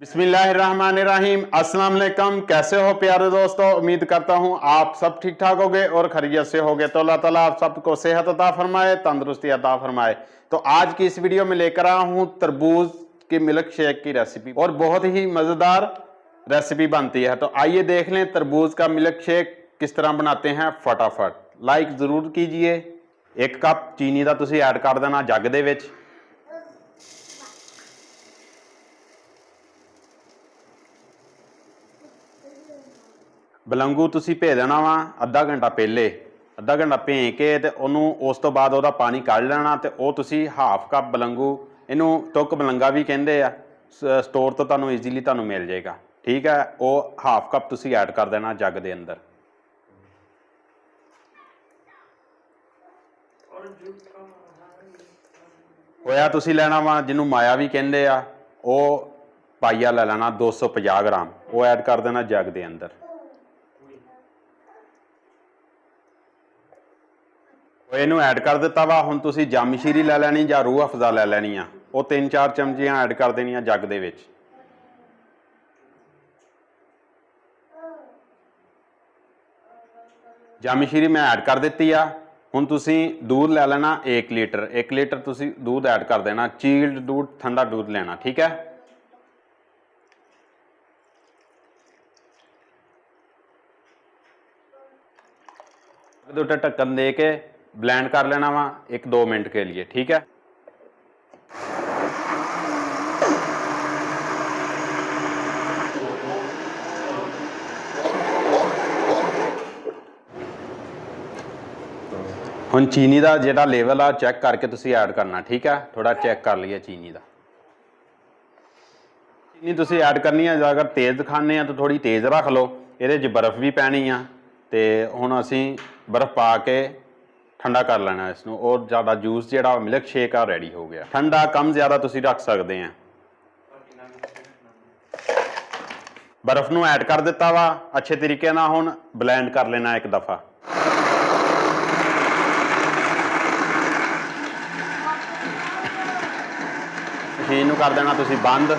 बिस्मिल्लाहिर्रहमानिर्रहीम। अस्सलाम वालेकुम। कैसे हो प्यारे दोस्तों? उम्मीद करता हूं आप सब ठीक ठाक होगे और खैरियत से होगे। तो अल्लाह ताला आप सबको सेहत अता फरमाए, तंदुरुस्ती अता फरमाए। तो आज की इस वीडियो में लेकर आया हूं तरबूज के मिल्क शेक की रेसिपी और बहुत ही मज़ेदार रेसिपी बनती है। तो आइए देख लें तरबूज का मिल्क शेक किस तरह बनाते हैं फटाफट। लाइक ज़रूर कीजिए। 1 कप चीनी का तुसी ऐड कर देना जग दे विच। ਬਲੰਗੂ ਤੁਸੀਂ ਭੇ ਦੇਣਾ ਵਾ ਅੱਧਾ ਘੰਟਾ ਪਹਿਲੇ। ਅੱਧਾ ਘੰਟਾ ਭੇ ਕੇ ਤੇ ਉਹਨੂੰ ਉਸ ਤੋਂ ਬਾਅਦ ਉਹਦਾ ਪਾਣੀ ਕੱਢ ਲੈਣਾ ਤੇ ਉਹ ਤੁਸੀਂ ਹਾਫ ਕੱਪ ਬਲੰਗੂ, ਇਹਨੂੰ ਟੁੱਕ ਬਲੰਗਾ ਵੀ ਕਹਿੰਦੇ ਆ, ਸਟੋਰ ਤੋਂ ਤੁਹਾਨੂੰ ਈਜ਼ੀਲੀ ਤੁਹਾਨੂੰ ਮਿਲ ਜਾਏਗਾ। ਠੀਕ ਹੈ, ਉਹ ਹਾਫ ਕੱਪ ਤੁਸੀਂ ਐਡ ਕਰ ਦੇਣਾ ਜੱਗ ਦੇ ਅੰਦਰ। ਹੋਇਆ ਤੁਸੀਂ ਲੈਣਾ ਵਾ ਜਿਹਨੂੰ ਮਾਇਆ ਵੀ ਕਹਿੰਦੇ ਆ, ਉਹ ਪਾਈਆ ਲੈ ਲੈਣਾ 250 ਗ੍ਰਾਮ, ਉਹ ਐਡ ਕਰ ਦੇਣਾ ਜੱਗ ਦੇ ਅੰਦਰ। ਇਹਨੂੰ ਐਡ ਕਰ ਦਿੱਤਾ ਵਾ। ਹੁਣ ਤੁਸੀਂ ਜਾਮਸ਼ੀਰੀ ਲੈ ਲੈਣੀ ਜਾਂ ਰੂਹ ਅਫਜ਼ਾ ਲੈ ਲੈਣੀ ਆ, ਉਹ 3-4 ਚਮਚੀਆਂ ਐਡ ਕਰ ਦੇਣੀਆਂ ਜੱਗ ਦੇ ਵਿੱਚ। ਜਾਮਸ਼ੀਰੀ ਮੈਂ ਐਡ ਕਰ ਦਿੱਤੀ ਆ। ਹੁਣ ਤੁਸੀਂ दूध ਲੈ ਲੈਣਾ 1 ਲੀਟਰ। 1 ਲੀਟਰ ਤੁਸੀਂ दूध ਐਡ ਕਰ ਦੇਣਾ, ਚੀਲਡ दूध, ਠੰਡਾ दूध ਲੈਣਾ। ਠੀਕ ਹੈ, ਉਹਦੇ ਉੱਤੇ ਢੱਕਣ ਦੇ ਕੇ ब्लेंड कर लेना वा 1-2 मिनट के लिए। ठीक है, हुण चीनी का जिहड़ा लेवल आ चेक करके तुसीं ऐड करना। ठीक है, थोड़ा चेक कर लीए चीनी का। चीनी तुसीं ऐड करनी है, अगर तेज़ खाने तो थोड़ी तेज़ रख लो। इहदे च बर्फ़ भी पैनी आ ते हुण असीं बर्फ़ पा के ठंडा कर लेना इसनूं, और ज़्यादा जूस जिहड़ा मिल्क शेक आ रेडी हो गया। ठंडा कम ज़्यादा तुसीं रख सकते हैं। बर्फ़ नूं ऐड कर दिता वा अच्छे तरीके नाल। हुण ब्लेंड कर लेना 1 दफ़ा। मशीन नूं कर देना तुसीं बंद।